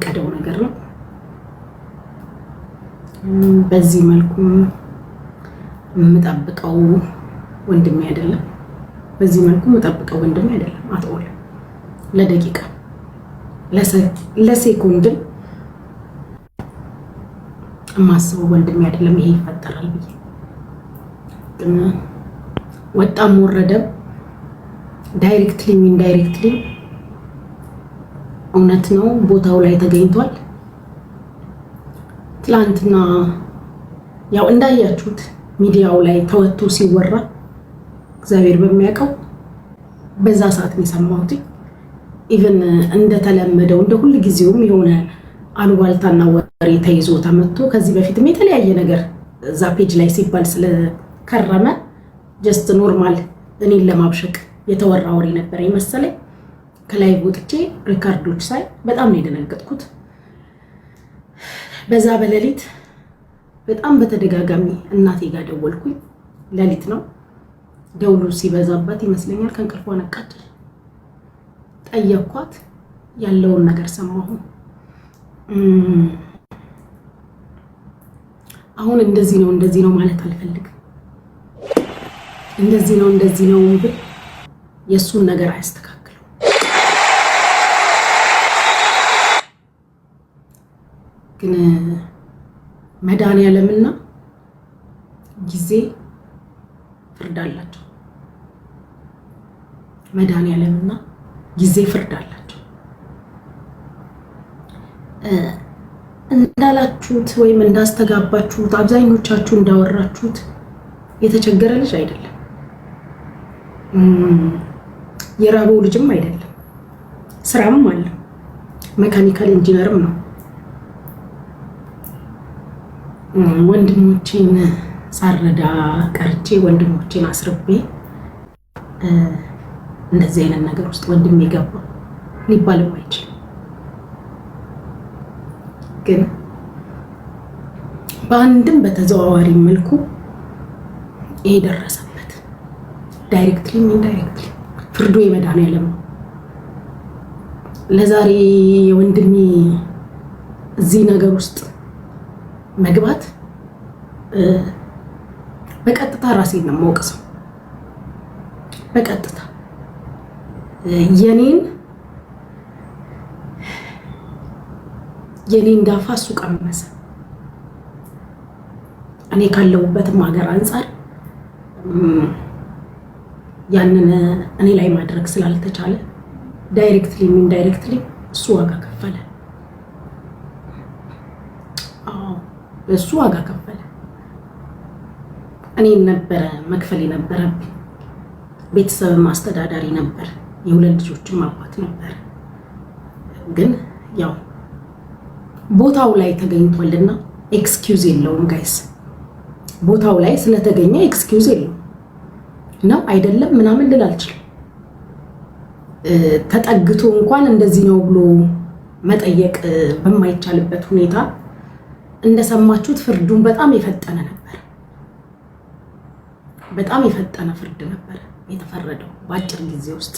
የፈቀደው ነገር ነው። በዚህ መልኩ የምጠብቀው ወንድሜ አይደለም። በዚህ መልኩ የምጠብቀው ወንድሜ አይደለም። አትኦል ለደቂቃ ለሴኮንድ የማስበው ወንድሜ አይደለም። ይሄ ይፈጠራል ብዬ ግን ወጣም ወረደም ዳይሬክትሊ ኢንዳይሬክትሊ እውነት ነው ቦታው ላይ ተገኝቷል። ትላንትና ያው እንዳያችሁት ሚዲያው ላይ ተወጥቶ ሲወራ እግዚአብሔር በሚያውቀው በዛ ሰዓት የሰማሁት ኢቭን እንደተለመደው እንደ ሁሉ ጊዜውም የሆነ አሉባልታና ወሬ ተይዞ ተመቶ ከዚህ በፊትም የተለያየ ነገር እዛ ፔጅ ላይ ሲባል ስለከረመ ጀስት ኖርማል እኔን ለማብሸቅ የተወራ ወሬ ነበር የመሰለኝ። ከላይ ወጥቼ ሪካርዶች ሳይ በጣም ነው የደነገጥኩት። በዛ በሌሊት በጣም በተደጋጋሚ እናቴ ጋር ደወልኩኝ። ሌሊት ነው ደውሉ ሲበዛባት ይመስለኛል ከእንቅልፏ ነቃች። ጠየኳት፣ ያለውን ነገር ሰማሁ። አሁን እንደዚህ ነው ማለት አልፈልግም። እንደዚህ ነው ብል የሱን ነገር አያስተካክልም። ግን መድኃኒዓለምና ጊዜ ፍርድ አላቸው። መድኃኒዓለምና ጊዜ ፍርድ አላቸው። እንዳላችሁት ወይም እንዳስተጋባችሁት አብዛኞቻችሁ እንዳወራችሁት የተቸገረ ልጅ አይደለም። የራበው ልጅም አይደለም። ስራም አለ። ሜካኒካል ኢንጂነርም ነው። ወንድሞቼን ሳረዳ ቀርቼ ወንድሞቼን አስርቤ እንደዚህ አይነት ነገር ውስጥ ወንድሜ ገባ ሊባልም አይችልም። ግን በአንድም በተዘዋዋሪ መልኩ ይሄ ደረሰበት። ዳይሬክትሊ ኢንዳይሬክትሊ ፍርዱ የመድኃኒዓለም ነው። ለዛሬ የወንድሜ እዚህ ነገር ውስጥ መግባት በቀጥታ ራሴን ነው የማወቅሰው። በቀጥታ የኔን ዳፋ እሱ ቀመሰ። እኔ ካለሁበትም ሀገር አንፃር ያንን እኔ ላይ ማድረግ ስላልተቻለ ዳይሬክትሊ ኢንዳይሬክትሊ እሱ ዋጋ ከፈለ። እሱ ዋጋ ከፈለ። እኔ ነበረ መክፈል የነበረብኝ። ቤተሰብ ማስተዳዳሪ ነበር። የሁለት ልጆችም አባት ነበር። ግን ያው ቦታው ላይ ተገኝቷልና ኤክስኪውዝ የለውም ጋይስ። ቦታው ላይ ስለተገኘ ኤክስኪውዝ የለውም ነው አይደለም ምናምን ልል አልችልም። ተጠግቶ እንኳን እንደዚህ ነው ብሎ መጠየቅ በማይቻልበት ሁኔታ እንደሰማችሁት ፍርዱን በጣም የፈጠነ ነበር። በጣም የፈጠነ ፍርድ ነበር የተፈረደው በአጭር ጊዜ ውስጥ።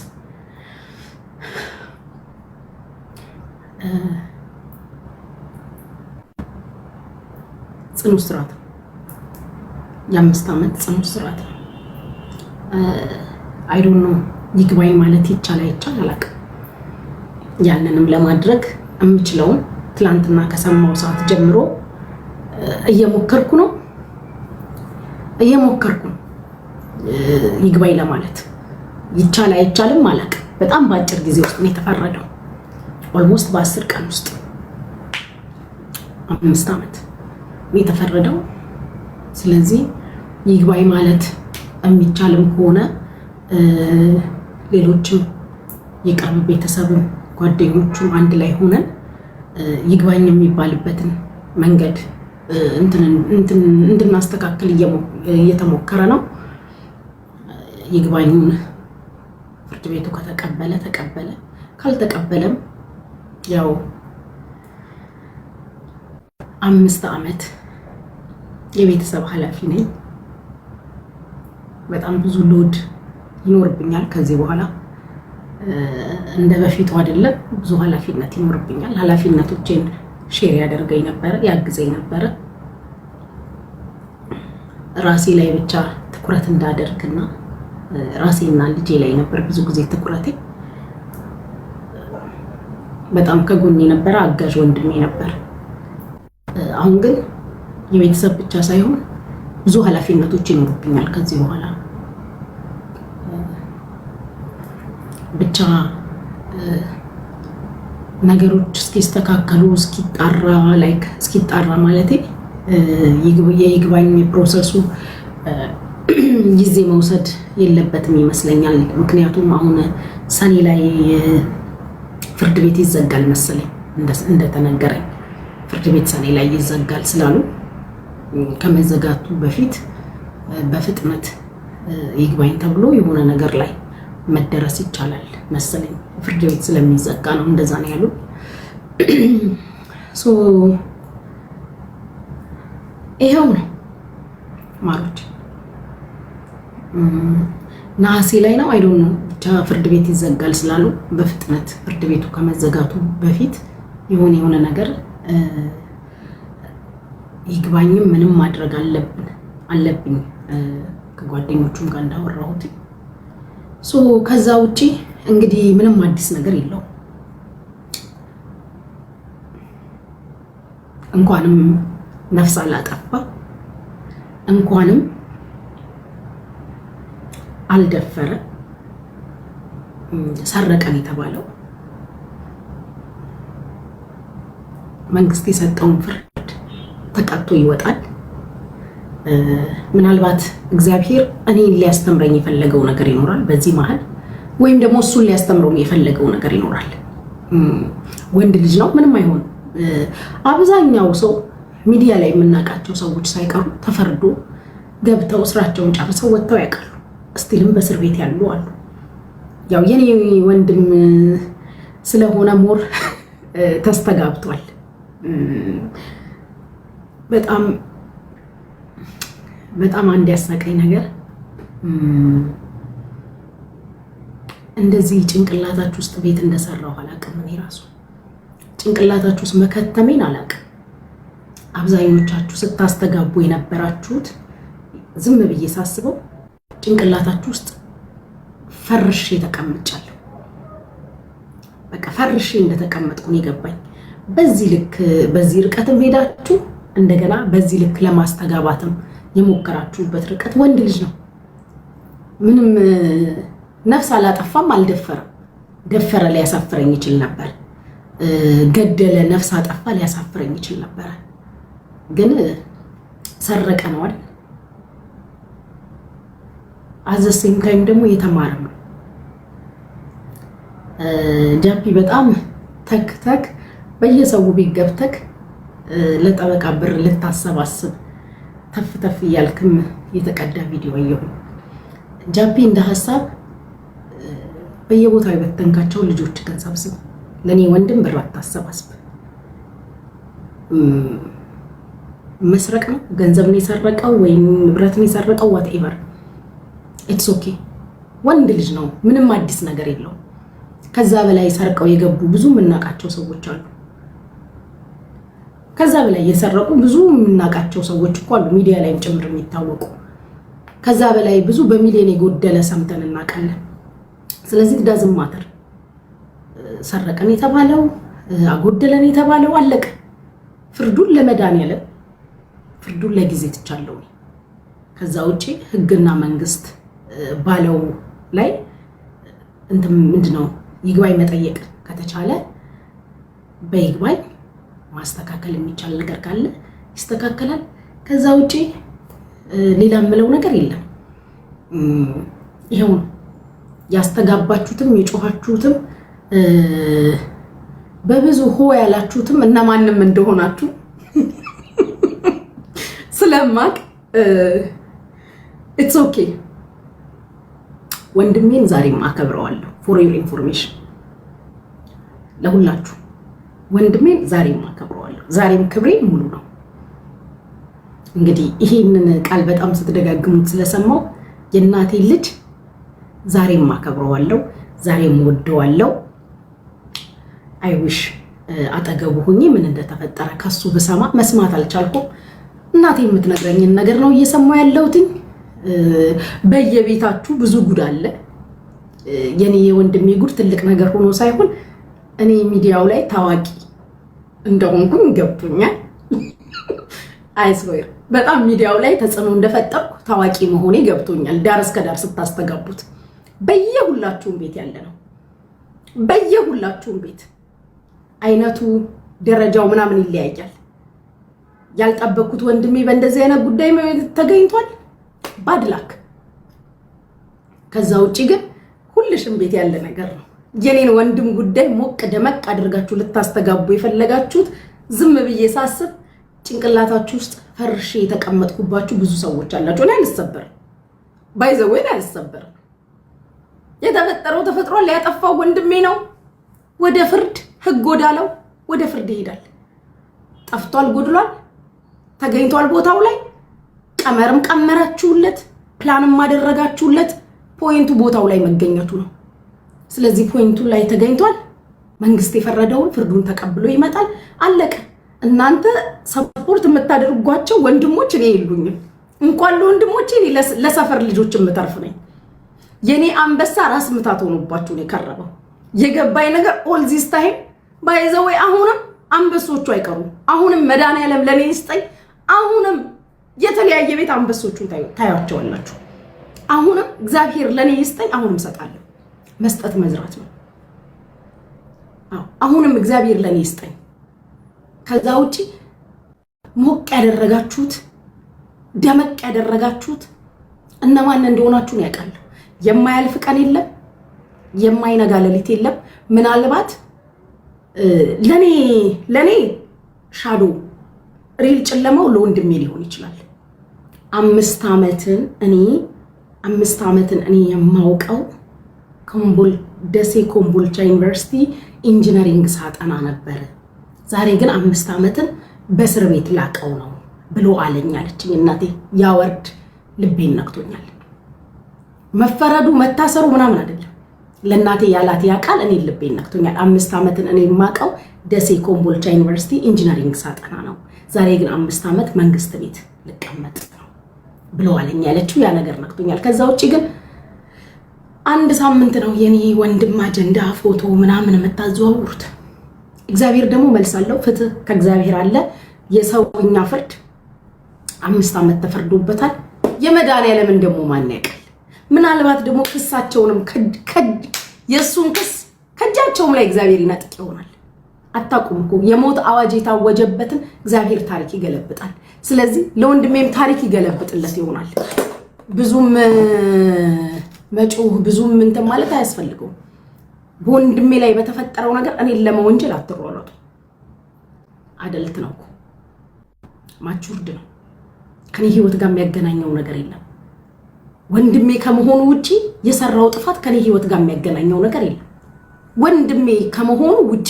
ጽኑ እስራት የ5 ዓመት ጽኑ እስራት አይ ዶንት ኖ ይግባኝ ማለት ይቻላል አይቻል አላውቅም። ያንንም ለማድረግ የምችለውን ትላንትና ከሰማው ሰዓት ጀምሮ እየሞከርኩ ነው። ይግባኝ ለማለት ይቻላል አይቻልም አላውቅም። በጣም በአጭር ጊዜ ውስጥ ነው የተፈረደው። ኦልሞስት በ10 ቀን ውስጥ 5 ዓመት ነው የተፈረደው። ስለዚህ ይግባኝ ማለት የሚቻልም ከሆነ ሌሎችም የቅርብ ቤተሰብም ጓደኞቹም አንድ ላይ ሆነን ይግባኝ የሚባልበትን መንገድ እንድናስተካክል እየተሞከረ ነው። ይግባኙን ፍርድ ቤቱ ከተቀበለ ተቀበለ፣ ካልተቀበለም ያው 5 ዓመት የቤተሰብ ኃላፊ ነኝ። በጣም ብዙ ሎድ ይኖርብኛል ከዚህ በኋላ። እንደ በፊቱ አይደለም። ብዙ ኃላፊነት ይኖርብኛል። ኃላፊነቶቼን ሼር ያደርገኝ ነበረ፣ ያግዘኝ ነበረ። ራሴ ላይ ብቻ ትኩረት እንዳደርግና ራሴና ልጄ ላይ ነበር ብዙ ጊዜ ትኩረቴ። በጣም ከጎኔ ነበረ፣ አጋዥ ወንድሜ ነበር። አሁን ግን የቤተሰብ ብቻ ሳይሆን ብዙ ኃላፊነቶች ይኖርብኛል ከዚህ በኋላ። ብቻ ነገሮች እስኪስተካከሉ እስኪጣራ ማለቴ የይግባኝ ፕሮሰሱ ጊዜ መውሰድ የለበትም ይመስለኛል። ምክንያቱም አሁን ሰኔ ላይ ፍርድ ቤት ይዘጋል መሰለኝ እንደተነገረኝ። ፍርድ ቤት ሰኔ ላይ ይዘጋል ስላሉ ከመዘጋቱ በፊት በፍጥነት ይግባኝ ተብሎ የሆነ ነገር ላይ መደረስ ይቻላል መሰለኝ። ፍርድ ቤት ስለሚዘጋ ነው እንደዛ ነው ያሉ። ይሄው ነው ማሮች። ነሐሴ ላይ ነው አይ ዶንት ኖ ብቻ ፍርድ ቤት ይዘጋል ስላሉ በፍጥነት ፍርድ ቤቱ ከመዘጋቱ በፊት የሆነ ነገር ይግባኝም ምንም ማድረግ አለብኝ ከጓደኞቹም ጋር እንዳወራሁት። ከዛ ውጪ እንግዲህ ምንም አዲስ ነገር የለው። እንኳንም ነፍስ አላጠፋ እንኳንም አልደፈረ ሰረቀን የተባለው መንግስት የሰጠውን ፍርድ ተቀጥቶ ይወጣል። ምናልባት እግዚአብሔር እኔን ሊያስተምረኝ የፈለገው ነገር ይኖራል በዚህ መሀል፣ ወይም ደግሞ እሱን ሊያስተምረው የፈለገው ነገር ይኖራል። ወንድ ልጅ ነው፣ ምንም አይሆን። አብዛኛው ሰው ሚዲያ ላይ የምናውቃቸው ሰዎች ሳይቀሩ ተፈርዶ ገብተው ስራቸውን ጨርሰው ወጥተው ያውቃሉ። ስቲልም በእስር ቤት ያሉ አሉ። ያው የኔ ወንድም ስለሆነ ሞር ተስተጋብቷል። በጣም አንድ ያሳቀኝ ነገር እንደዚህ ጭንቅላታችሁ ውስጥ ቤት እንደሰራው አላውቅም። እኔ ራሱ ጭንቅላታችሁ ውስጥ መከተሜን አላውቅም። አብዛኞቻችሁ ስታስተጋቡ የነበራችሁት ዝም ብዬ ሳስበው ጭንቅላታችሁ ውስጥ ፈርሼ ተቀምጫለሁ። በቃ ፈርሼ እንደተቀመጥኩ ነው የገባኝ። በዚህ ርቀትም ሄዳችሁ እንደገና በዚህ ልክ ለማስተጋባትም የሞከራችሁበት ርቀት። ወንድ ልጅ ነው፣ ምንም ነፍስ አላጠፋም፣ አልደፈረም። ደፈረ ሊያሳፍረኝ ይችል ነበር፣ ገደለ ነፍስ አጠፋ ሊያሳፍረኝ ይችል ነበር። ግን ሰረቀ ነው አይደል? አዘሴም ታይም ደግሞ የተማረ ነው። ጃፒ በጣም ተክ በየሰው ቤት ገብተክ ለጠበቃ ብር ልታሰባስብ ተፍ እያልክም የተቀዳ ቪዲዮ አየሁኝ። ጃፒ እንደ ሀሳብ በየቦታው የበተንካቸው ልጆች ሰብስብ፣ ለኔ ወንድም ብር አታሰባስብ። መስረቅ ነው፣ ገንዘብ ነው የሰረቀው ወይም ንብረት ነው የሰረቀው፣ ዋትኤቨር ኢትስ ኦኬ። ወንድ ልጅ ነው፣ ምንም አዲስ ነገር የለው። ከዛ በላይ ሰርቀው የገቡ ብዙ የምናውቃቸው ሰዎች አሉ። ከዛ በላይ የሰረቁ ብዙ የምናውቃቸው ሰዎች እኮ አሉ፣ ሚዲያ ላይም ጭምር የሚታወቁ። ከዛ በላይ ብዙ በሚሊዮን የጎደለ ሰምተን እናውቃለን። ስለዚህ ዳዝም ማተር ሰረቀን የተባለው አጎደለን የተባለው አለቀ። ፍርዱን ለመድኃኒዓለም ፍርዱን ለጊዜ ትቻለው። ከዛ ውጪ ህግና መንግስት ባለው ላይ ምንድነው ይግባኝ መጠየቅ ከተቻለ በይግባኝ ማስተካከል የሚቻል ነገር ካለ ይስተካከላል። ከዛ ውጪ ሌላ የምለው ነገር የለም። ይሄው ያስተጋባችሁትም የጮሃችሁትም በብዙ ሆ ያላችሁትም እነማንም እንደሆናችሁ ስለማቅ ኢትስ ኦኬ። ወንድሜን ዛሬም አከብረዋለሁ። ፎር ዩር ኢንፎርሜሽን ለሁላችሁ ወንድሜን ዛሬም አከብረዋለሁ። ዛሬም ክብሬ ሙሉ ነው። እንግዲህ ይሄንን ቃል በጣም ስትደጋግሙት ስለሰማው የእናቴ ልጅ ዛሬም አከብረዋለሁ። ዛሬም ወደዋለሁ። አይዊሽ አጠገቡ ሆኜ ምን እንደተፈጠረ ከሱ በሰማ መስማት አልቻልኩም። እናቴ የምትነግረኝን ነገር ነው እየሰማሁ ያለሁት። በየቤታችሁ ብዙ ጉድ አለ። የኔ የወንድሜ ጉድ ትልቅ ነገር ሆኖ ሳይሆን እኔ ሚዲያው ላይ ታዋቂ እንደሆንኩኝ ገብቶኛል። አይስወር በጣም ሚዲያው ላይ ተጽዕኖ እንደፈጠርኩ ታዋቂ መሆኔ ገብቶኛል። ዳር እስከ ዳር ስታስተጋቡት በየሁላችሁም ቤት ያለ ነው። በየሁላችሁም ቤት አይነቱ ደረጃው ምናምን ይለያያል። ያልጠበቅኩት ወንድሜ በእንደዚህ አይነት ጉዳይ ተገኝቷል። ባድላክ። ከዛ ውጪ ግን ሁልሽም ቤት ያለ ነገር ነው። የኔን ወንድም ጉዳይ ሞቅ ደመቅ አድርጋችሁ ልታስተጋቡ የፈለጋችሁት ዝም ብዬ ሳስብ ጭንቅላታችሁ ውስጥ ፈርሼ የተቀመጥኩባችሁ ብዙ ሰዎች አላችሁ። እኔ አልሰበርም፣ ባይዘወይ አልሰበርም። የተፈጠረው ተፈጥሯል። ያጠፋው ወንድሜ ነው። ወደ ፍርድ ህግ ወዳለው ወደ ፍርድ ይሄዳል። ጠፍቷል፣ ጎድሏል፣ ተገኝቷል ቦታው ላይ። ቀመርም ቀመራችሁለት፣ ፕላንም አደረጋችሁለት። ፖይንቱ ቦታው ላይ መገኘቱ ነው። ስለዚህ ፖይንቱ ላይ ተገኝቷል። መንግስት የፈረደውን ፍርዱን ተቀብሎ ይመጣል። አለቀ። እናንተ ሰፖርት የምታደርጓቸው ወንድሞች እኔ የሉኝም። እንኳን ለወንድሞቼ እኔ ለሰፈር ልጆች የምተርፍ ነኝ። የኔ አንበሳ ራስ ምታት ሆኖባችሁ ነው የከረበው። የገባኝ ነገር ኦል ዚስ ታይም ባይዘወይ አሁንም አንበሶቹ አይቀሩም። አሁንም መድኃኒዓለም ለኔ ይስጠኝ። አሁንም የተለያየ ቤት አንበሶቹን ታያቸዋላችሁ። አሁንም እግዚአብሔር ለኔ ይስጠኝ። አሁንም ሰጣለሁ። መስጠት መዝራት ነው። አሁንም እግዚአብሔር ለኔ ይስጠኝ። ከዛ ውጪ ሞቅ ያደረጋችሁት ደመቅ ያደረጋችሁት እነማን እንደሆናችሁ ነው ያውቃለሁ። የማያልፍ ቀን የለም፣ የማይነጋ ሌሊት የለም። ምናልባት ለኔ ሻዶ ሪል ጨለማው ለወንድሜ ሊሆን ይችላል። 5 ዓመትን እኔ የማውቀው ደሴ ኮምቦልቻ ዩኒቨርሲቲ ኢንጂነሪንግ ሳጠና ነበር። ዛሬ ግን 5 ዓመትን በእስር ቤት ላቀው ነው ብሎ አለኝ አለችኝ እናቴ። ያወርድ ልቤን ነክቶኛል። መፈረዱ መታሰሩ ምናምን አይደለም። ለእናቴ ያላት ያ ቃል እኔ ልቤን ነክቶኛል። 5 ዓመትን እኔ የማውቀው ደሴ ኮምቦልቻ ዩኒቨርሲቲ ኢንጂነሪንግ ሳጠና ነው። ዛሬ ግን 5 ዓመት መንግስት ቤት ልቀመጥ ነው ብሎ አለኝ ያለችው ያ ነገር ነክቶኛል። ከዛ ውጪ ግን 1 ሳምንት ነው የኔ ወንድም አጀንዳ ፎቶ ምናምን የምታዘዋውሩት። እግዚአብሔር ደግሞ መልሳለሁ። ፍትህ ከእግዚአብሔር አለ። የሰውኛ ፍርድ 5 ዓመት ተፈርዶበታል። የመድኃኒዓለምን ደግሞ ማን ያውቃል? ምናልባት ደግሞ ክሳቸውንም የእሱን ክስ ከእጃቸውም ላይ እግዚአብሔር ይነጥቅ ይሆናል። አታውቁም እኮ የሞት አዋጅ የታወጀበትን እግዚአብሔር ታሪክ ይገለብጣል። ስለዚህ ለወንድሜም ታሪክ ይገለብጥለት ይሆናል። ብዙም መጮህ ብዙም እንትን ማለት አያስፈልገውም። በወንድሜ ላይ በተፈጠረው ነገር እኔን ለመወንጀል አትሯሯጡ። አደልት ነው እኮ ማቹርድ ነው። ከኔ ህይወት ጋር የሚያገናኘው ነገር የለም። ወንድሜ ከመሆኑ ውጪ የሰራው ጥፋት ከኔ ህይወት ጋር የሚያገናኘው ነገር የለም። ወንድሜ ከመሆኑ ውጪ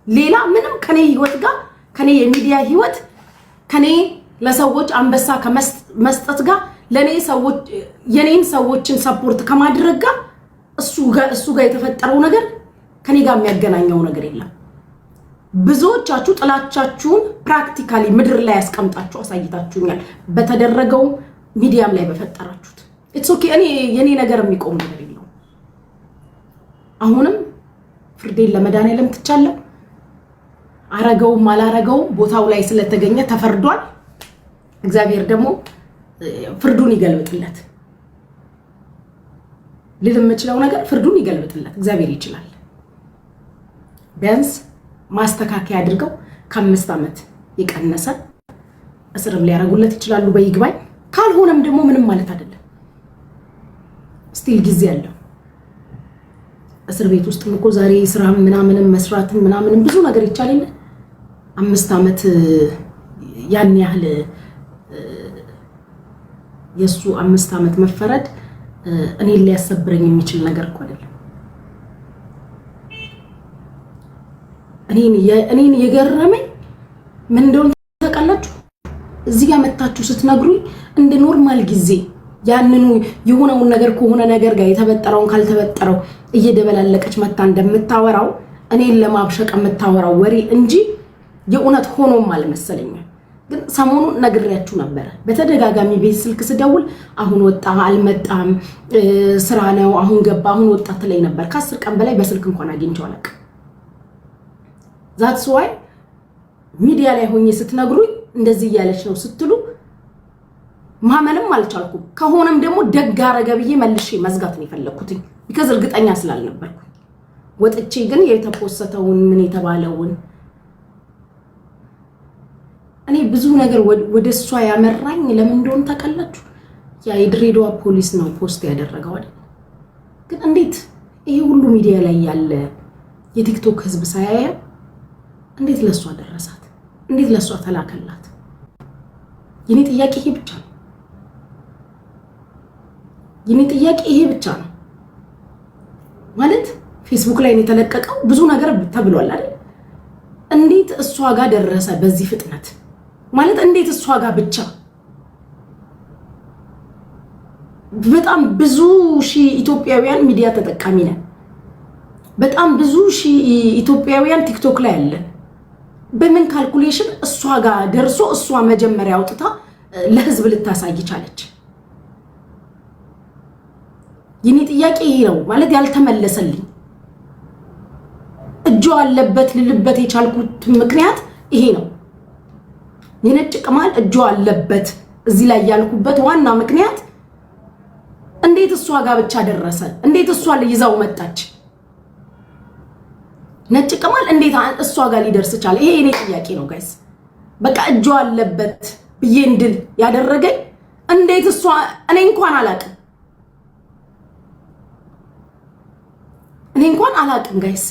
ሌላ ምንም ከኔ ህይወት ጋር ከኔ የሚዲያ ህይወት ከኔ ለሰዎች አንበሳ ከመስጠት ጋር ለኔ ሰዎች የኔን ሰዎችን ሰፖርት ከማድረግ ጋር እሱ ጋር የተፈጠረው ነገር ከኔ ጋር የሚያገናኘው ነገር የለም። ብዙዎቻችሁ ጥላቻችሁን ፕራክቲካሊ ምድር ላይ ያስቀምጣችሁ አሳይታችሁኛል። በተደረገው ሚዲያም ላይ በፈጠራችሁት ኢትስ ኦኬ። የኔ ነገር የሚቆም ነገር የለውም። አሁንም ፍርዴን ለመድኃኒዓለም ትቻለሁ። አረገውም አላረገውም ቦታው ላይ ስለተገኘ ተፈርዷል። እግዚአብሔር ደግሞ ፍርዱን ይገልብጥለት። ልል የምችለው ነገር ፍርዱን ይገልብጥለት እግዚአብሔር ይችላል። ቢያንስ ማስተካከያ አድርገው ከ5 ዓመት የቀነሰ እስርም ሊያረጉለት ይችላሉ በይግባኝ። ካልሆነም ደግሞ ምንም ማለት አይደለም። ስቲል ጊዜ አለው። እስር ቤት ውስጥ እኮ ዛሬ ስራ ምናምንም መስራትን ምናምንም ብዙ ነገር ይቻላል። 5 ዓመት ያን ያህል የሱ 5 ዓመት መፈረድ እኔ ሊያሰብረኝ የሚችል ነገር እኮ አይደለም። እኔን የገረመኝ ምን እንደሆነ ታውቃላችሁ? እዚህ ጋር መታችሁ ስትነግሩኝ እንደ ኖርማል ጊዜ ያንኑ የሆነውን ነገር ከሆነ ነገር ጋር የተበጠረውን ካልተበጠረው እየደበላለቀች መታ እንደምታወራው እኔን ለማብሸቅ የምታወራው ወሬ እንጂ የእውነት ሆኖም አልመሰለኝም። ግን ሰሞኑን ነግሬያችሁ ነበር በተደጋጋሚ ቤት ስልክ ስደውል አሁን ወጣ አልመጣም ስራ ነው አሁን ገባ አሁን ወጣ ትለኝ ነበር። ከ10 ቀን በላይ በስልክ እንኳን አግኝቼው አላውቅም። ዛትስ ዋይ ሚዲያ ላይ ሆኜ ስትነግሩኝ እንደዚህ እያለች ነው ስትሉ ማመንም አልቻልኩም። ከሆነም ደግሞ ደግ አረገ ብዬ መልሼ መዝጋት ነው የፈለኩት because እርግጠኛ ስላልነበርኩ። ወጥቼ ግን የተፖሰተውን ምን የተባለውን እኔ ብዙ ነገር ወደሷ ያመራኝ ለምን እንደሆነ ታውቃላችሁ? ያ የድሬዳዋ ፖሊስ ነው ፖስት ያደረገው አይደል? ግን እንዴት ይሄ ሁሉ ሚዲያ ላይ ያለ የቲክቶክ ህዝብ ሳያየ እንዴት ለሷ ደረሳት? እንዴት ለሷ ተላከላት? የኔ ጥያቄ ይሄ ብቻ ነው። የኔ ጥያቄ ይሄ ብቻ ነው። ማለት ፌስቡክ ላይ የተለቀቀው ብዙ ነገር ተብሏል አይደል? እንዴት እሷ ጋር ደረሰ በዚህ ፍጥነት? ማለት እንዴት እሷ ጋር ብቻ? በጣም ብዙ ሺህ ኢትዮጵያውያን ሚዲያ ተጠቃሚ ነን። በጣም ብዙ ሺህ ኢትዮጵያውያን ቲክቶክ ላይ አለን። በምን ካልኩሌሽን እሷ ጋር ደርሶ እሷ መጀመሪያ አውጥታ ለህዝብ ልታሳይ ቻለች? የኔ ጥያቄ ይሄ ነው። ማለት ያልተመለሰልኝ እጇ አለበት ልልበት የቻልኩት ምክንያት ይሄ ነው። የነጭ ቅማል እጇ አለበት እዚህ ላይ ያልኩበት ዋና ምክንያት እንዴት እሷ ጋር ብቻ ደረሰ? እንዴት እሷ ይዛው መጣች? ነጭ ቅማል እንዴት እሷ ጋር ሊደርስ ቻለ? ይሄ የኔ ጥያቄ ነው ጋይስ። በቃ እጇ አለበት ብዬ እንድል ያደረገኝ እንዴት እሷ እኔ እንኳን አላቅም ጋይስ።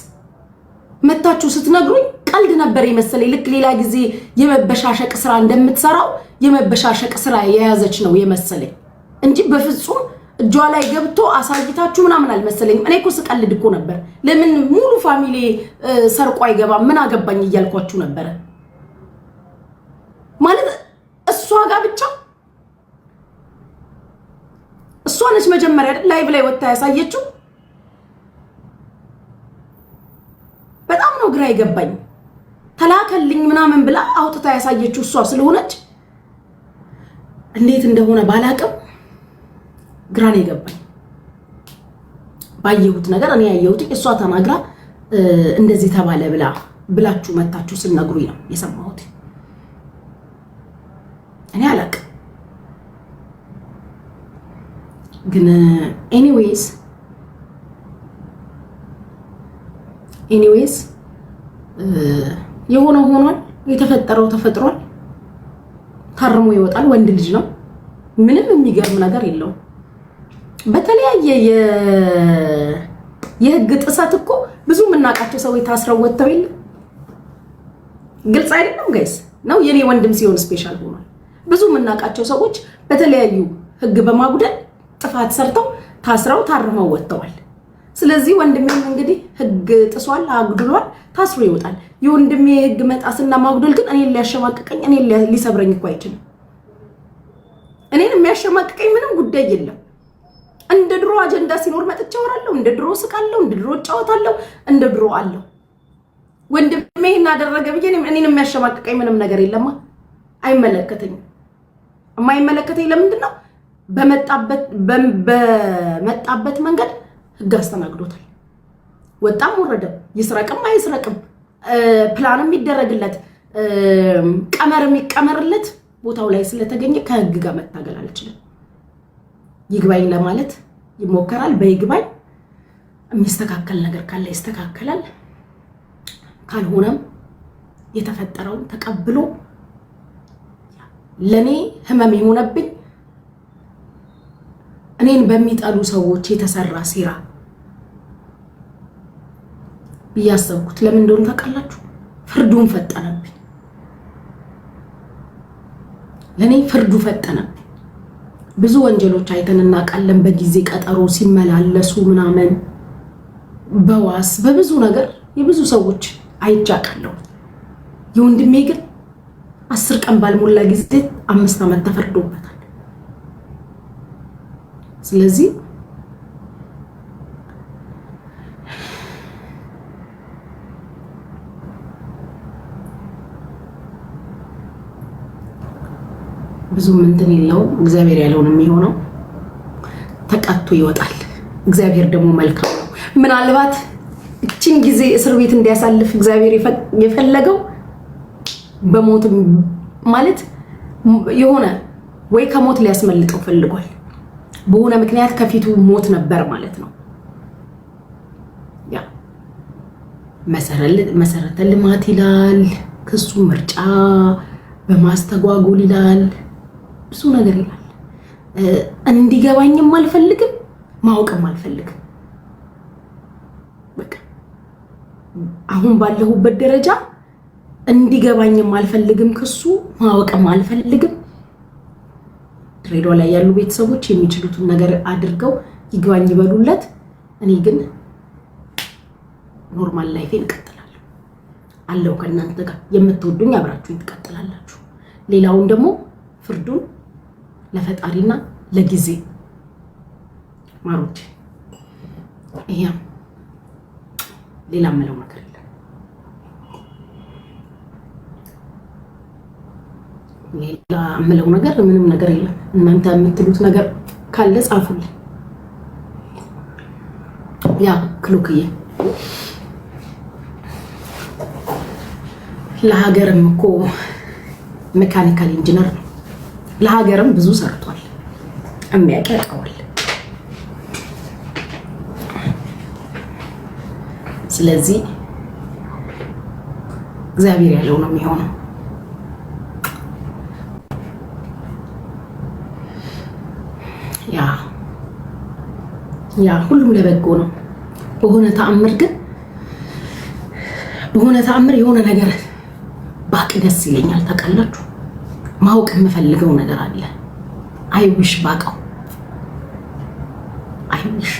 መታችሁ ስትነግሩኝ ቀልድ ነበር የመሰለኝ። ልክ ሌላ ጊዜ የመበሻሸቅ ስራ እንደምትሰራው የመበሻሸቅ ስራ የያዘች ነው የመሰለኝ እንጂ በፍጹም እጇ ላይ ገብቶ አሳይታችሁ ምናምን አልመሰለኝም። እኔ እኮ ስቀልድ እኮ ነበር። ለምን ሙሉ ፋሚሊ ሰርቆ አይገባም ምን አገባኝ እያልኳችሁ ነበር። ማለት እሷ ጋር ብቻ እሷ ነች መጀመሪያ ላይቭ ላይ ወጣ ያሳየችው። በጣም ነው ግራ ይገባኝ። ተላከልኝ ምናምን ብላ አውጥታ ያሳየችው እሷ ስለሆነች እንዴት እንደሆነ ባላቅም ግራ ነው ይገባኝ። ባየሁት ነገር እኔ ያየሁት እሷ ተናግራ እንደዚህ ተባለ ብላችሁ መታችሁ ስነግሩኝ ነው የሰማሁት። እኔ አላቅም። ግን ኤኒዌይስ የሆነው ሆኗል። የተፈጠረው ተፈጥሯል። ታርሞ ይወጣል። ወንድ ልጅ ነው። ምንም የሚገርም ነገር የለውም። በተለያየ የህግ ጥሰት እኮ ብዙ የምናውቃቸው ሰዎች ታስረው ወጥተው የለ። ግልጽ አይደለም ጋይስ ነው። የኔ ወንድም ሲሆን ስፔሻል ሆኗል። ብዙ የምናውቃቸው ሰዎች በተለያዩ ህግ በማጉደል ጥፋት ሰርተው ታስረው ታርመው ወጥተዋል። ስለዚህ ወንድሜም እንግዲህ ህግ ጥሷል፣ አጉድሏል፣ ታስሮ ይወጣል። የወንድሜ ህግ መጣስና ማጉደል ግን እኔን ሊያሸማቅቀኝ እኔን ሊሰብረኝ እኮ አይችልም። እኔን የሚያሸማቅቀኝ ምንም ጉዳይ የለም። እንደ ድሮ አጀንዳ ሲኖር መጥቼ አወራለሁ፣ እንደ ድሮ ስቃለሁ፣ እንደ ድሮ እጫወታለሁ፣ እንደ ድሮ አለሁ። ወንድሜ እናደረገ ብዬ እኔን የሚያሸማቅቀኝ ምንም ነገር የለማ። አይመለከተኝም። የማይመለከተኝ ለምንድን ነው? በመጣበት መንገድ ህግ አስተናግዶታል። ወጣም ወረደም ይስረቅም አይስረቅም ፕላንም ይደረግለት ቀመር የሚቀመርለት ቦታው ላይ ስለተገኘ ከህግ ጋር መታገል አልችልም። ይግባኝ ለማለት ይሞከራል። በይግባኝ የሚስተካከል ነገር ካለ ይስተካከላል። ካልሆነም የተፈጠረውን ተቀብሎ ለኔ ህመም የሆነብኝ እኔን በሚጠሉ ሰዎች የተሰራ ሴራ ብያሰብኩት ለምን እንደሆነ ታውቃላችሁ? ፍርዱን ፈጠነብኝ። ለኔ ፍርዱ ፈጠነብኝ። ብዙ ወንጀሎች አይተን እናውቃለን። በጊዜ ቀጠሮ ሲመላለሱ ምናምን በዋስ በብዙ ነገር የብዙ ሰዎች አይቻቃለሁ። የወንድሜ ግን 10 ቀን ባልሞላ ጊዜ 5 ዓመት ተፈርዶበታል። ስለዚህ ብዙም እንትን የለውም። እግዚአብሔር ያለውን የሚሆነው ተቀጥቶ ይወጣል። እግዚአብሔር ደግሞ መልካም ነው። ምናልባት እቺን ጊዜ እስር ቤት እንዲያሳልፍ እግዚአብሔር የፈለገው በሞት ማለት የሆነ ወይ ከሞት ሊያስመልጠው ፈልጓል። በሆነ ምክንያት ከፊቱ ሞት ነበር ማለት ነው። ያ መሰረተ ልማት ይላል ክሱ፣ ምርጫ በማስተጓጎል ይላል፣ ብዙ ነገር ይላል። እንዲገባኝም አልፈልግም፣ ማወቅም አልፈልግም። በቃ አሁን ባለሁበት ደረጃ እንዲገባኝም አልፈልግም፣ ክሱ ማወቅም አልፈልግም። ድሬዳዋ ላይ ያሉ ቤተሰቦች የሚችሉትን ነገር አድርገው ይግባኝ ይበሉለት። እኔ ግን ኖርማል ላይፌን እቀጥላለሁ አለው ከእናንተ ጋር። የምትወዱኝ አብራችሁ ትቀጥላላችሁ። ሌላውን ደግሞ ፍርዱን ለፈጣሪና ለጊዜ ማሮች። ይሄ ሌላ ምለው ነገር የለም። ሌላ ምለው ነገር ምንም ነገር የለም። እናንተ የምትሉት ነገር ካለ ጻፉልኝ። ያ ክሉክዬ ለሀገርም እኮ ሜካኒካል ኢንጂነር ነው። ለሀገርም ብዙ ሰርቷል። የሚያውቅ ያውቀዋል። ስለዚህ እግዚአብሔር ያለው ነው የሚሆነው። ያ ሁሉም ለበጎ ነው። በሆነ ተአምር የሆነ ነገር ባቅ ደስ ይለኛል። ታውቃላችሁ፣ ማወቅ የምፈልገው ነገር አለ። አይዊሽ ባቀው አይዊሽ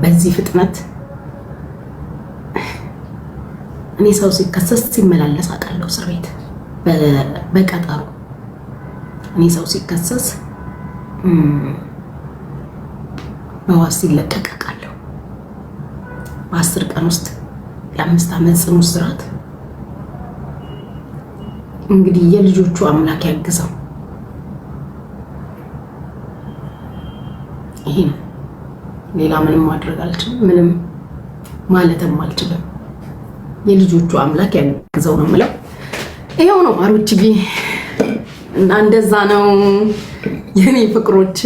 በዚህ ፍጥነት እኔ ሰው ሲከሰስ ሲመላለስ አውቃለሁ። እስር ቤት በቀጠሮ እኔ ሰው ሲከሰስ በዋስ ሲለቀቅ አውቃለሁ። በ10 ቀን ውስጥ የ5 ዓመት ጽኑ እስራት። እንግዲህ የልጆቹ አምላክ ያግዘው። ይሄ ነው። ሌላ ምንም ማድረግ አልችልም። ምንም ማለትም አልችልም። የልጆቹ አምላክ ያግዘው ነው የምለው። ይሄው ነው ማሮችዬ። እና እንደዛ ነው የኔ ፍቅሮች።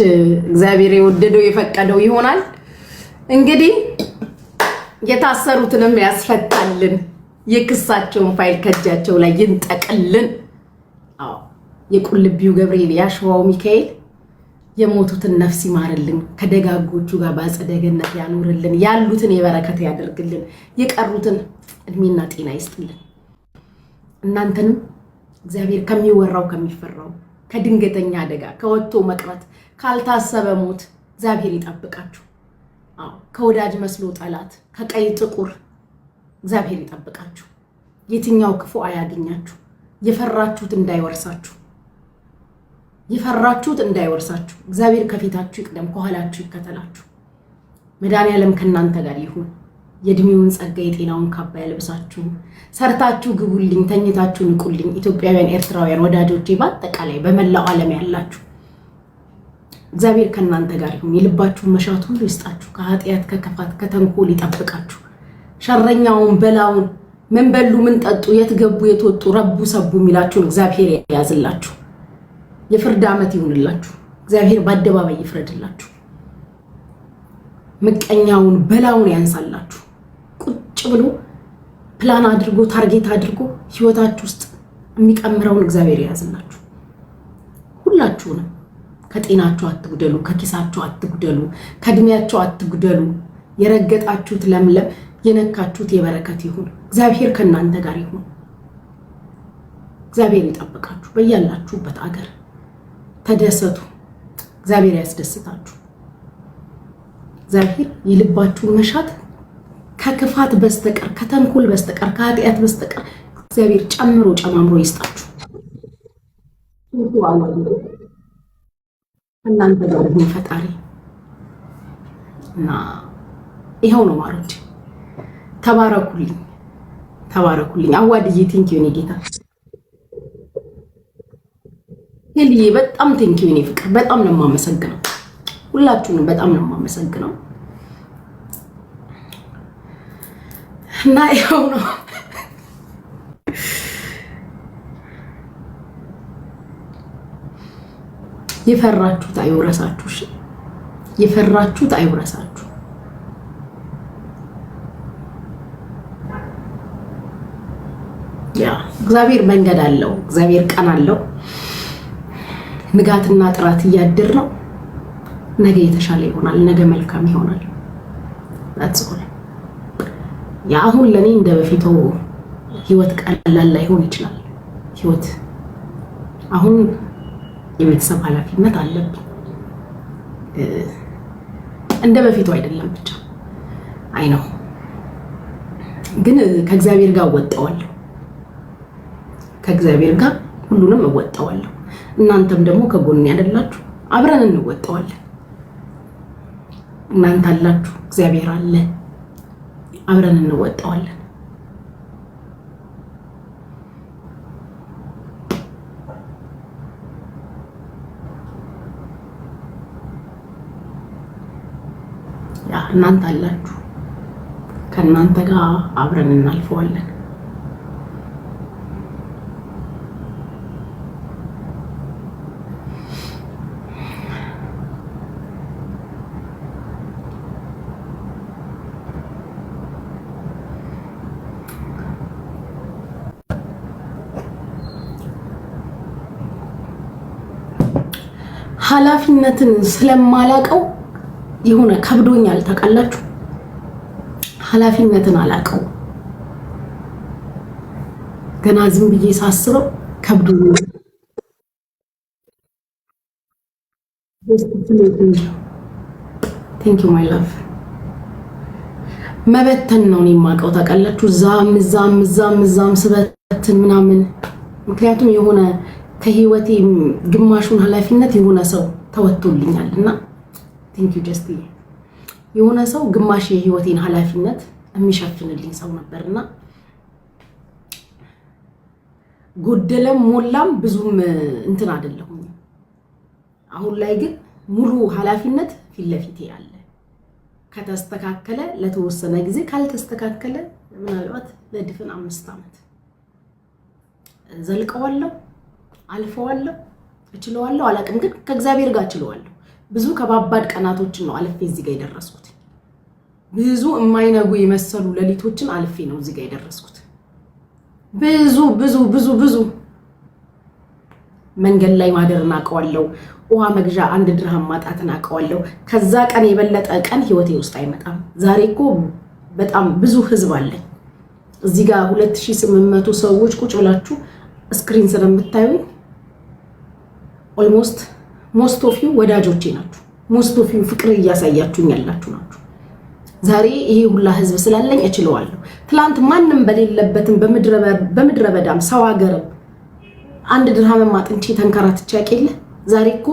እግዚአብሔር የወደደው የፈቀደው ይሆናል። እንግዲህ የታሰሩትንም ያስፈታልን፣ የክሳቸውን ፋይል ከእጃቸው ላይ ይንጠቅልን። አዎ የቁልቢው ገብርኤል ያሸዋው ሚካኤል የሞቱትን ነፍስ ይማርልን፣ ከደጋጎቹ ጋር በአጸደ ገነት ያኖርልን፣ ያሉትን የበረከት ያደርግልን፣ የቀሩትን እድሜና ጤና ይስጥልን። እናንተንም እግዚአብሔር ከሚወራው ከሚፈራው ከድንገተኛ አደጋ ከወጥቶ መቅረት ካልታሰበ ሞት እግዚአብሔር ይጠብቃችሁ። አዎ ከወዳጅ መስሎ ጠላት ከቀይ ጥቁር እግዚአብሔር ይጠብቃችሁ። የትኛው ክፉ አያገኛችሁ። የፈራችሁት እንዳይወርሳችሁ እግዚአብሔር ከፊታችሁ ይቅደም፣ ከኋላችሁ ይከተላችሁ። መድኃኒዓለም ከእናንተ ጋር ይሁን። የእድሜውን ጸጋ የጤናውን ካባ ያልብሳችሁ። ሰርታችሁ ግቡልኝ፣ ተኝታችሁ ንቁልኝ። ኢትዮጵያውያን ኤርትራውያን ወዳጆቼ በአጠቃላይ በመላው ዓለም ያላችሁ እግዚአብሔር ከእናንተ ጋር ይሁን። የልባችሁን መሻት ሁሉ ይስጣችሁ። ከኃጢአት ከክፋት ከተንኮል ይጠብቃችሁ። ሸረኛውን በላውን ምን በሉ ምን ጠጡ የት ገቡ የት ወጡ ረቡ ሰቡ የሚላችሁን እግዚአብሔር ያዝላችሁ። የፍርድ ዓመት ይሁንላችሁ። እግዚአብሔር በአደባባይ ይፍረድላችሁ። ምቀኛውን በላውን ያንሳላችሁ። ቁጭ ብሎ ፕላን አድርጎ ታርጌት አድርጎ ህይወታችሁ ውስጥ የሚቀምረውን እግዚአብሔር ያዝላችሁ። ሁላችሁንም ከጤናችሁ አትጉደሉ፣ ከኪሳችሁ አትጉደሉ፣ ከእድሜያችሁ አትጉደሉ። የረገጣችሁት ለምለም፣ የነካችሁት የበረከት ይሁን። እግዚአብሔር ከእናንተ ጋር ይሁን። እግዚአብሔር ይጠብቃችሁ። በያላችሁበት አገር ተደሰቱ። እግዚአብሔር ያስደስታችሁ። እግዚአብሔር የልባችሁን መሻት ከክፋት በስተቀር ከተንኮል በስተቀር ከኃጢአት በስተቀር እግዚአብሔር ጨምሮ ጨማምሮ ይስጣችሁ። እናንተ ጋር ነው ፈጣሪ እና ይሄው ነው ማሮች። ተባረኩልኝ ተባረኩልኝ። አዋድዬ ቴንኪው ኔ ጌታ ሄልዬ በጣም ቴንኪው ኔ ፍቅር በጣም ነው የማመሰግነው። ሁላችሁንም በጣም ነው የማመሰግነው እና ይሄው ነው የፈራችሁት አይወረሳችሁ። እሺ የፈራችሁት አይወረሳችሁ። ያ እግዚአብሔር መንገድ አለው፣ እግዚአብሔር ቀን አለው። ንጋትና ጥራት እያደር ነው። ነገ የተሻለ ይሆናል፣ ነገ መልካም ይሆናል። that's all። ያ አሁን ለኔ እንደበፊቱ ህይወት ቀላል ላይሆን ይችላል። ህይወት አሁን የቤተሰብ ኃላፊነት አለብኝ። እንደበፊቱ አይደለም ብቻ አይ ነው ግን ከእግዚአብሔር ጋር ወጣዋለሁ። ከእግዚአብሔር ጋር ሁሉንም እወጣዋለሁ። እናንተም ደግሞ ከጎን ያደላችሁ አብረን እንወጣዋለን። እናንተ አላችሁ፣ እግዚአብሔር አለ፣ አብረን እንወጣዋለን። ያ እናንተ አላችሁ፣ ከእናንተ ጋር አብረን እናልፈዋለን። ኃላፊነትን ስለማላቀው የሆነ ከብዶኛል። ታውቃላችሁ ኃላፊነትን አላቀው ገና ዝም ብዬ ሳስበው ከብዶኛል። ቴንክ ዩ ማይ ላቭ። መበተን ነው የማውቀው። ታውቃላችሁ ዛም ስበትን ምናምን። ምክንያቱም የሆነ ከህይወቴ ግማሹን ኃላፊነት የሆነ ሰው ተወጥቶልኛልና ቴንክ ዩ ጀስት የሆነ ሰው ግማሽ የህይወቴን ኃላፊነት የሚሸፍንልኝ ሰው ነበርና ጎደለም ሞላም ብዙም እንትን አይደለሁም። አሁን ላይ ግን ሙሉ ኃላፊነት ፊት ለፊቴ አለ። ከተስተካከለ ለተወሰነ ጊዜ፣ ካልተስተካከለ ምናልባት ለድፍን 5 ዓመት ዘልቀዋለሁ፣ አልፈዋለሁ፣ እችለዋለሁ። አላቅም ግን ከእግዚአብሔር ጋር እችለዋለሁ። ብዙ ከባባድ ቀናቶችን ነው አልፌ እዚህ ጋር የደረስኩት። ብዙ የማይነጉ የመሰሉ ሌሊቶችን አልፌ ነው እዚህ ጋር የደረስኩት። ብዙ መንገድ ላይ ማደርን አውቀዋለሁ። ውሃ መግዣ 1 ድርሃም ማጣትን አውቀዋለሁ። ከዛ ቀን የበለጠ ቀን ህይወቴ ውስጥ አይመጣም። ዛሬ እኮ በጣም ብዙ ህዝብ አለ እዚህ ጋር 2800 ሰዎች ቁጭ ብላችሁ ስክሪን ስለምታዩኝ ኦልሞስት ሞስት ኦፍ ዩ ወዳጆቼ ናችሁ። ሞስት ኦፍ ዩ ፍቅር እያሳያችሁኝ ያላችሁ ናችሁ። ዛሬ ይሄ ሁላ ህዝብ ስላለኝ እችለዋለሁ። ትላንት ማንም በሌለበትም በምድረ በዳም ሰው ሀገርም 1 ድርሃም ማጥንቼ ተንከራትቼ ያቄለ ዛሬ እኮ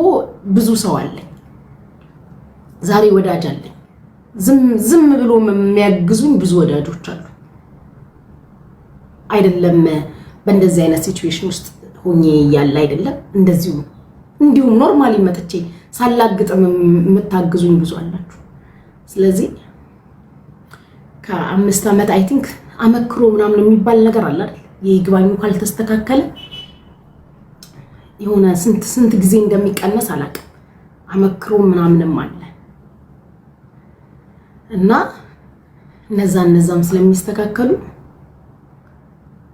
ብዙ ሰው አለኝ። ዛሬ ወዳጅ አለኝ። ዝም ብሎ የሚያግዙኝ ብዙ ወዳጆች አሉ። አይደለም በእንደዚህ አይነት ሲቹዌሽን ውስጥ ሆኜ ያለ አይደለም እንዲሁም ኖርማሊ መጥቼ ሳላግጥም የምታግዙኝ ብዙ አላችሁ። ስለዚህ ከ5 ዓመት አይ ቲንክ አመክሮ ምናምን የሚባል ነገር አለ አይደል? ይግባኙ ካልተስተካከለ የሆነ ስንት ጊዜ እንደሚቀነስ አላውቅም። አመክሮ ምናምንም አለ እና እነዛም ስለሚስተካከሉ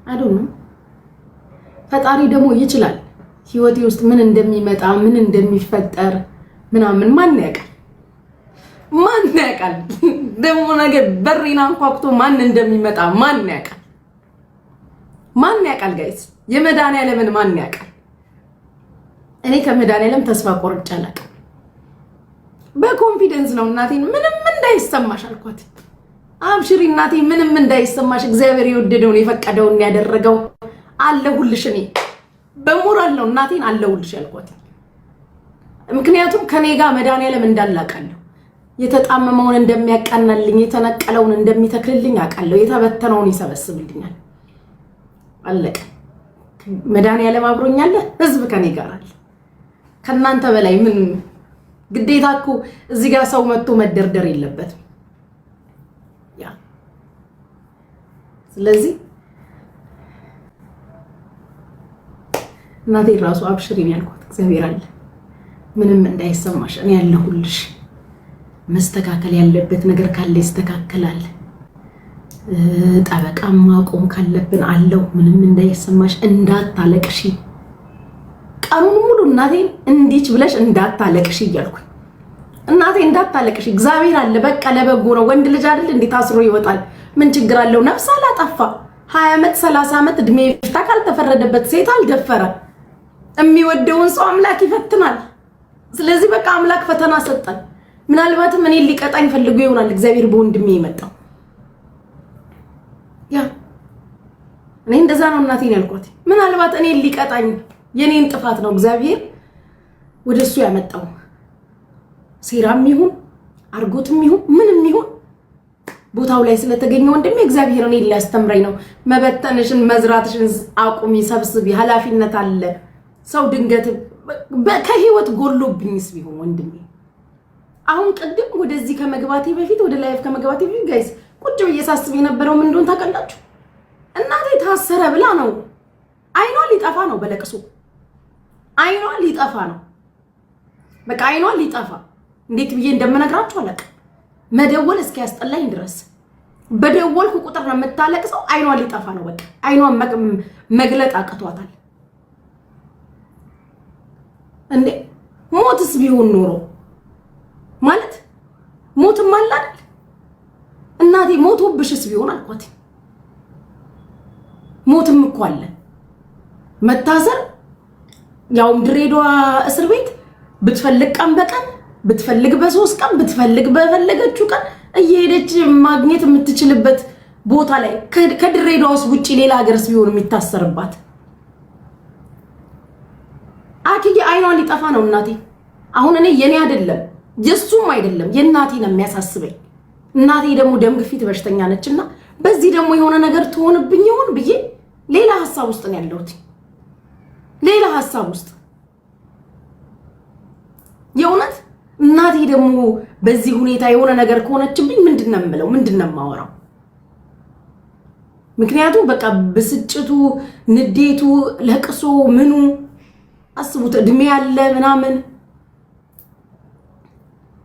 አይዶን ፈጣሪ ደግሞ ይችላል። ህይወቴ ውስጥ ምን እንደሚመጣ ምን እንደሚፈጠር ምናምን ማን ያውቃል? ደግሞ ነገር በሬና አንኳኩቶ ማን እንደሚመጣ ማን ያውቃል? ጋይስ የመድኃኒዓለምን ማን ያውቃል? እኔ ከመድኃኒዓለም ተስፋ ቆርጬ አላውቅም። በኮንፊደንስ ነው እናቴን ምንም እንዳይሰማሽ አልኳት። አብሽሪ እናቴ ምንም እንዳይሰማሽ፣ እግዚአብሔር የወደደውን የፈቀደውን ያደረገው አለሁልሽ። እኔ በሞራል ነው እናቴን አለውልሽ ያልኳት። ምክንያቱም ከኔ ጋር መድኃኒዓለም እንዳላቀለው የተጣመመውን እንደሚያቀናልኝ የተነቀለውን እንደሚተክልልኝ አውቃለሁ። የተበተነውን ይሰበስብልኛል። አለቀ። መድኃኒዓለም አብሮኛል። ህዝብ ከኔ ጋር አለ። ከናንተ በላይ ምን ግዴታ እኮ እዚህ ጋር ሰው መጥቶ መደርደር የለበትም። ያ ስለዚህ እናቴ ራሱ አብሽሪን ያልኳት እግዚአብሔር አለ፣ ምንም እንዳይሰማሽ እኔ ያለሁልሽ፣ መስተካከል ያለበት ነገር ካለ ይስተካከላል፣ ጠበቃም ማቆም ካለብን አለው፣ ምንም እንዳይሰማሽ፣ እንዳታለቅሺ፣ ቀኑን ሙሉ እናቴን እንዲች ብለሽ እንዳታለቅሺ እያልኩ እናቴ እንዳታለቅሺ፣ እግዚአብሔር አለ፣ በቃ ለበጎ ነው። ወንድ ልጅ አይደል እንዴ ታስሮ ይወጣል፣ ምን ችግር አለው? ነፍስ አላጠፋ 20 ዓመት 30 ዓመት እድሜ ይፍታ ካልተፈረደበት ሴት አልደፈረ። የሚወደውን ሰው አምላክ ይፈትናል። ስለዚህ በቃ አምላክ ፈተና ሰጠን። ምናልባትም እኔ ሊቀጣኝ ፈልጎ ይሆናል እግዚአብሔር በወንድሜ የመጣው። ያ እኔ እንደዛ ነው እናቴን ያልኳት። ምናልባት እኔ ሊቀጣኝ የኔን ጥፋት ነው እግዚአብሔር ወደሱ ያመጣው። ሴራም ይሁን አርጎትም ይሁን ምንም ይሁን ቦታው ላይ ስለተገኘ ወንድሜ እግዚአብሔር እኔ ሊያስተምረኝ ነው። መበተንሽን መዝራትሽን አቁሚ፣ ሰብስቢ፣ ኃላፊነት አለ። ሰው ድንገት ከህይወት ጎሎብኝስ ቢሆን ወንድሜ አሁን ቅድም ወደዚህ ከመግባቴ በፊት ወደ ላይፍ ከመግባቴ በፊት ጋይስ ቁጭ ብዬ ሳስብ የነበረው ምን እንደሆነ ታውቃላችሁ? እናቴ ታሰረ ብላ ነው። አይኗ ሊጠፋ ነው፣ በለቅሶ አይኗ ሊጠፋ ነው። በቃ አይኗ ሊጠፋ እንዴት ብዬ እንደምነግራችሁ አላውቅም። መደወል እስኪያስጠላኝ ድረስ በደወልኩ ቁጥር ነው የምታለቅሰው። አይኗ ሊጠፋ ነው። በቃ አይኗን መግለጥ አቅቷታል። እንዴ ሞትስ ቢሆን ኖሮ ማለት ሞትም አለ አይደል? እናቴ ሞቶብሽስ ቢሆን አልኳት። ሞትም እኮ አለ። መታሰር ያውም ድሬዳዋ እስር ቤት ብትፈልግ ቀን በቀን ብትፈልግ በ3 ቀን ብትፈልግ በፈለገችው ቀን እየሄደች ማግኘት የምትችልበት ቦታ ላይ ከድሬዳዋስ ውጪ ሌላ ሀገርስ ቢሆን የሚታሰርባት አኪጌ አይኗ ሊጠፋ ነው እናቴ። አሁን እኔ የኔ አይደለም የሱም አይደለም የእናቴ ነው የሚያሳስበኝ። እናቴ ደግሞ ደም ግፊት በሽተኛ ነችና በዚህ ደግሞ የሆነ ነገር ትሆንብኝ ይሆን ብዬ ሌላ ሐሳብ ውስጥ ነው ያለሁት። ሌላ ሐሳብ ውስጥ የእውነት እናቴ ደግሞ በዚህ ሁኔታ የሆነ ነገር ከሆነችብኝ ምንድነው የምለው? ምንድነው የማወራው? ምክንያቱም በቃ ብስጭቱ፣ ንዴቱ፣ ለቅሶ ምኑ አስቡት። እድሜ ያለ ምናምን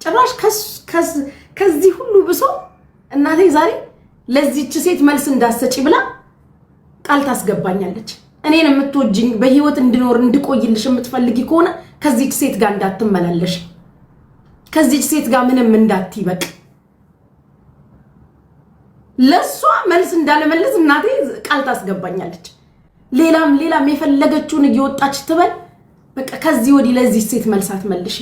ጭራሽ ከዚህ ሁሉ ብሶ እናቴ ዛሬ ለዚህች ሴት መልስ እንዳሰጪ ብላ ቃል ታስገባኛለች። እኔን የምትወጂኝ በህይወት እንድኖር እንድቆይልሽ የምትፈልጊ ከሆነ ከዚህች ሴት ጋር እንዳትመላለሽ፣ ከዚህች ሴት ጋር ምንም እንዳትይበቅ። ለሷ መልስ እንዳለመልስ እናቴ ቃል ታስገባኛለች። ሌላም የፈለገችውን እየወጣች ትበል። በቃ ከዚህ ወዲህ ለዚህ ሴት መልስ አትመልሺ።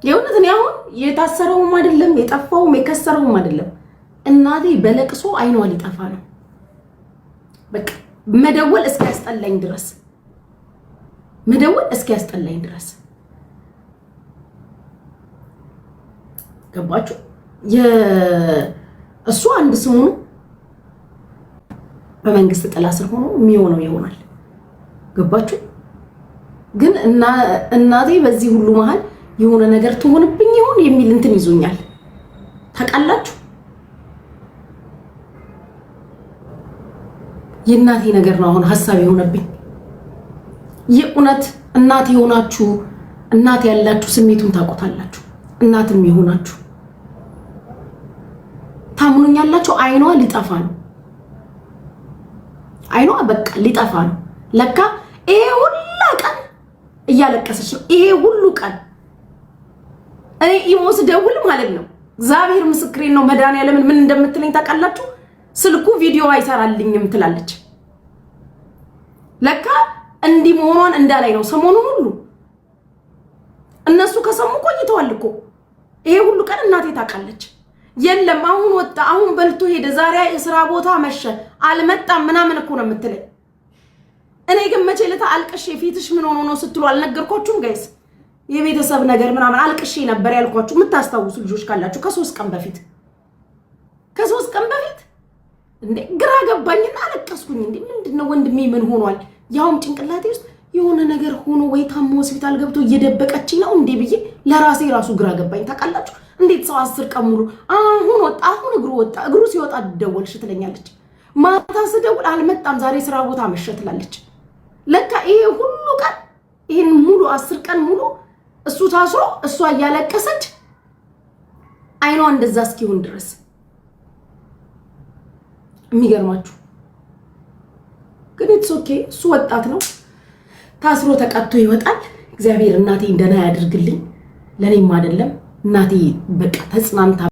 የእውነት እኔ አሁን የታሰረውም አይደለም የጠፋውም የከሰረውም አይደለም። እናቴ በለቅሶ አይኗ ሊጠፋ ነው። በቃ መደወል እስኪያስጠላኝ ድረስ ገባችሁ? እሱ አንድ ስሙ በመንግስት ጥላ ስር ሆኖ የሚሆነው ይሆናል። ገባችሁ? ግን እናቴ በዚህ ሁሉ መሃል የሆነ ነገር ትሆንብኝ ይሆን የሚል እንትን ይዞኛል። ታውቃላችሁ? የእናቴ ነገር ነው አሁን ሐሳብ የሆነብኝ። የእውነት እናት የሆናችሁ እናት ያላችሁ ስሜቱን ታውቁታላችሁ። እናትም የሆናችሁ ታምኑኛላችሁ። አይኗ ሊጠፋ ነው። አይኗ በቃ ሊጠፋ ነው። ለካ ይሄ ሁሉ ቀን እያለቀሰች ነው። ይሄ ሁሉ ቀን እኔ ኢሞስ ደውል ማለት ነው። እግዚአብሔር ምስክሬን ነው። መድኃኒዓለም ምን እንደምትለኝ ታውቃላችሁ? ስልኩ ቪዲዮ አይሰራልኝም ትላለች። ለካ እንዲህ መሆኗን እንዳላይ ነው ሰሞኑን ሁሉ እነሱ ከሰሙ ቆይተዋል እኮ። ይሄ ሁሉ ቀን እናቴ ታውቃለች። የለም አሁን ወጣ፣ አሁን በልቶ ሄደ፣ ዛሬ ስራ ቦታ መሸ፣ አልመጣም ምናምን እኮ ነው የምትለኝ። እኔ ግን መቼ ለታ አልቅሽ ፊትሽ ምን ሆኖ ነው ስትሉ አልነገርኳችሁም ጋይስ? የቤተሰብ ነገር ምናምን አልቅሽ ነበር ያልኳችሁ የምታስታውሱ ልጆች ካላችሁ ከ3 ቀን በፊት እንዴ ግራ ገባኝና አለቀስኩኝ። እንዴ ምንድነው ወንድሜ ምን ሆኗል? ያውም ጭንቅላቴ ውስጥ የሆነ ነገር ሆኖ ወይ ታሞ ሆስፒታል ገብቶ እየደበቀችኝ ነው እንዴ ብዬ ለራሴ ራሱ ግራ ገባኝ። ታውቃላችሁ እንዴት ሰው 10 ቀን ሙሉ አሁን እግሩ ሲወጣ ደወልሽ ትለኛለች። ማታ ስደውል አልመጣም ዛሬ ስራ ቦታ መሸ ትላለች። ለካ ይሄ ሁሉ ቀን ይሄን ሙሉ 10 ቀን ሙሉ እሱ ታስሮ እሷ እያለቀሰች አይኗ እንደዛ እስኪሆን ድረስ የሚገርማችሁ ግን ኢትስ ኦኬ። እሱ ወጣት ነው ታስሮ ተቀጥቶ ይወጣል። እግዚአብሔር እናቴ እንደና ያድርግልኝ። ለኔም አይደለም እናቴ በቃ ተጽናንታ